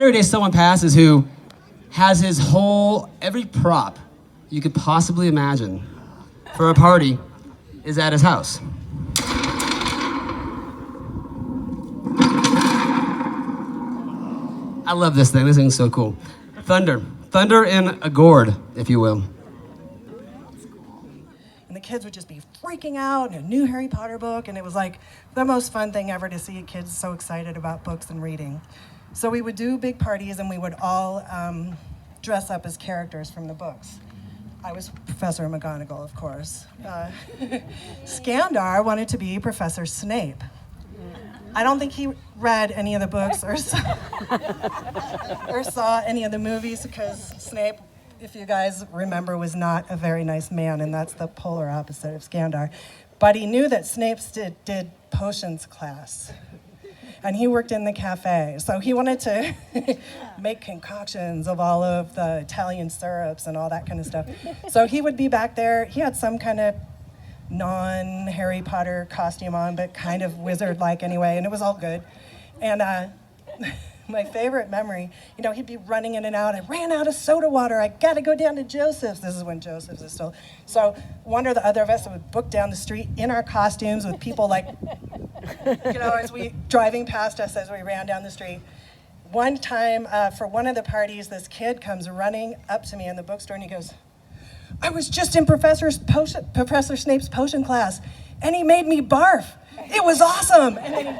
Every day someone passes who has his every prop you could possibly imagine for a party is at his house. I love this thing. This thing's so cool. Thunder in a gourd, if you will. And the kids would just be freaking out, and a new Harry Potter book, and it was like the most fun thing ever to see kids so excited about books and reading. So we would do big parties, and we would all dress up as characters from the books. I was Professor McGonagall, of course. Skandar wanted to be Professor Snape. I don't think he read any of the books or saw any of the movies, because Snape, if you guys remember, was not a very nice man, and that's the polar opposite of Skandar. But he knew that Snape did potions class, and he worked in the cafe. So he wanted to make concoctions of all of the Italian syrups and all that kind of stuff. So he would be back there. He had some kind of non-Harry Potter costume on, but kind of wizard-like anyway, and it was all good. And my favorite memory, he'd be running in and out. I ran out of soda water. I got to go down to Joseph's. This is when Joseph's is still. So one or the other of us would book down the street in our costumes with people like, as we driving past us as we ran down the street. One time for one of the parties, this kid comes running up to me in the bookstore and he goes, "I was just in Professor Snape's potion class, and he made me barf. It was awesome." And then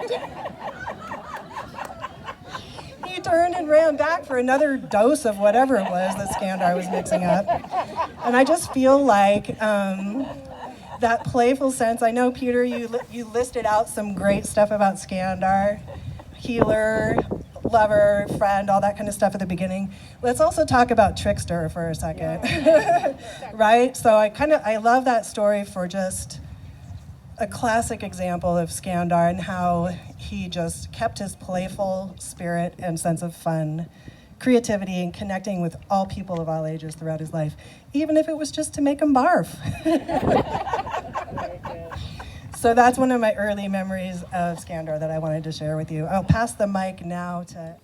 he turned and ran back for another dose of whatever it was that Skandar was mixing up. And I just feel like that playful sense. I know, Peter, you listed out some great stuff about Skandar, healer, lover, friend, all that kind of stuff at the beginning. Let's also talk about trickster for a second, right? So I love that story for just a classic example of Skandar and how he just kept his playful spirit and sense of fun, creativity, and connecting with all people of all ages throughout his life, even if it was just to make them barf. So that's one of my early memories of Skandar that I wanted to share with you. I'll pass the mic now to...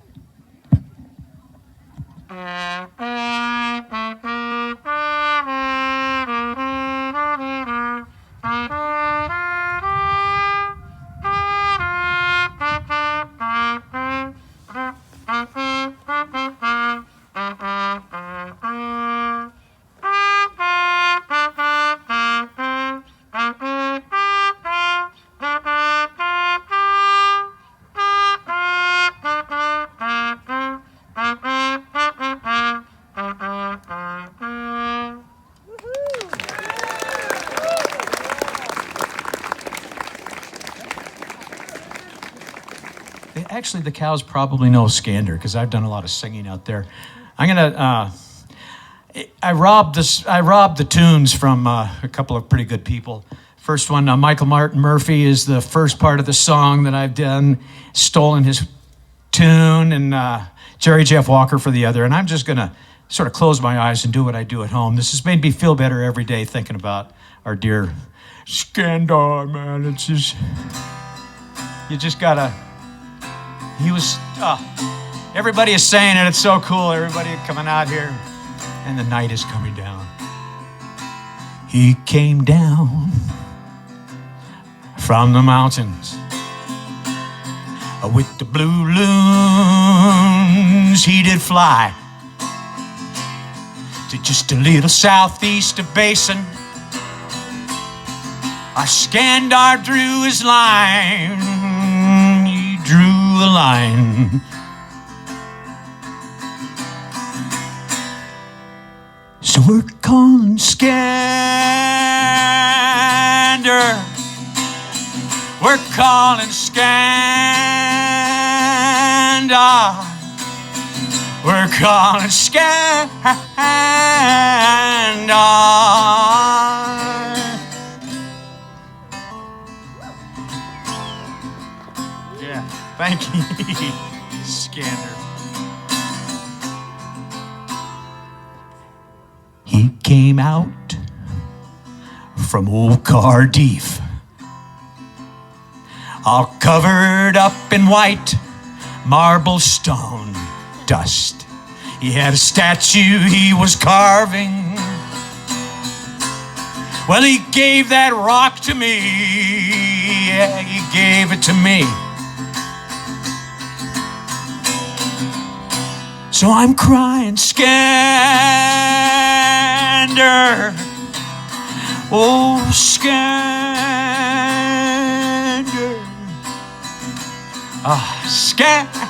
Actually, the cows probably know Skandar because I've done a lot of singing out there. I'm gonna. I robbed the tunes from a couple of pretty good people. First one, Michael Martin Murphy is the first part of the song that I've done, stolen his tune, and Jerry Jeff Walker for the other. And I'm just gonna sort of close my eyes and do what I do at home. This has made me feel better every day thinking about our dear Skandar, man. It's just, you just gotta. He was, everybody is saying it. It's so cool. Everybody coming out here, and the night is coming down. He came down from the mountains with the blue loons. He did fly to just a little southeast of Basin. Our Skandar drew his line. He drew a line. So we're calling Skandar. We're calling Skandar. We're calling Skandar. Yeah, thank you, Skandar. He came out from old Cardiff, all covered up in white marble stone. dust. He had a statue he was carving. Well, he gave that rock to me. Yeah, he gave it to me. So I'm crying, Skandar. Oh, Skandar. Ah, Skandar.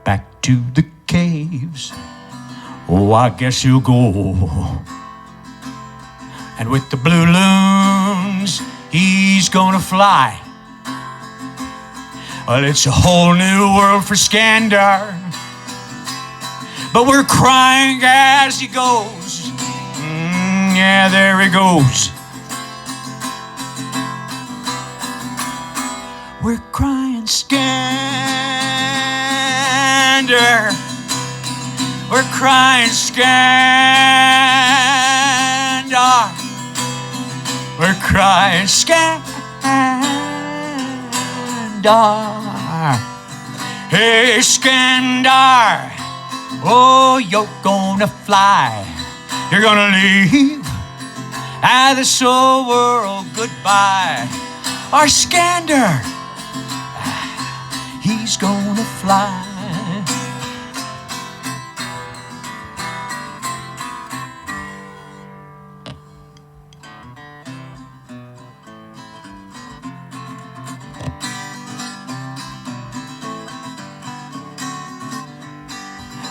Back to the caves. Oh, I guess you'll go. And with the blue loons, he's gonna fly. Well, it's a whole new world for Skandar. But we're crying as he goes. Yeah, there he goes. We're crying, Skandar. We're crying, Skandar. We're crying, Skandar. Hey, Skandar. Oh, you're gonna fly. You're gonna leave this old world goodbye. Our Skandar, he's gonna fly.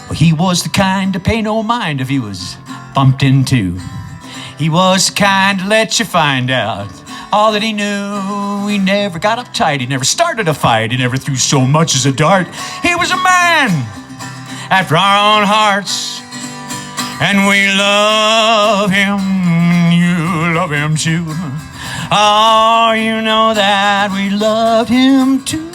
Well, he was the kind to pay no mind if he was bumped into. He was the kind to let you find out all that he knew. He never got uptight. He never started a fight. He never threw so much as a dart. He was a man after our own hearts. And we love him. You love him too. Oh, you know that we loved him too.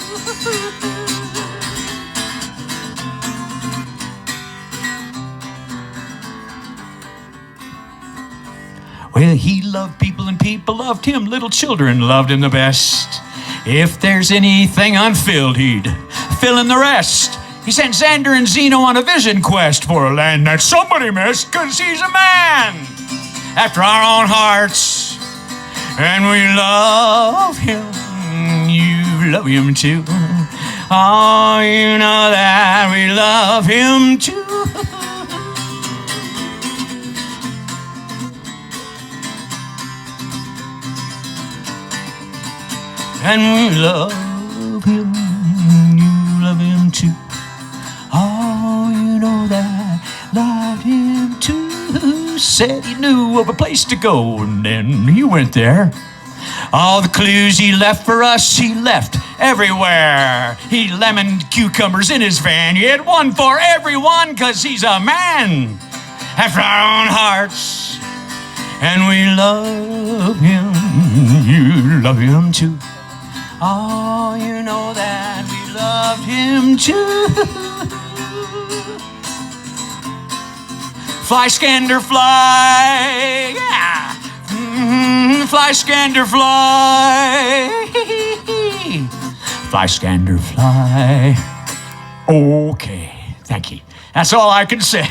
Well, he loved people and people loved him. Little children loved him the best. If there's anything unfilled, he'd fill in the rest. He sent Xander and Zeno on a vision quest for a land that somebody missed, 'cause he's a man after our own hearts. And we love him. You love him too. Oh, you know that we love him too. And we love him, you love him too. Oh, you know that, loved him too. Said he knew of a place to go, and then he went there. All the clues he left for us, he left everywhere. He lemoned cucumbers in his van. He had one for everyone, 'cause he's a man after our own hearts. And we love him, you love him too. Oh, you know that we loved him too. Fly, Skandar, fly. Yeah. Fly, Skandar, fly. Fly, Skandar, fly. Okay, thank you. That's all I can say.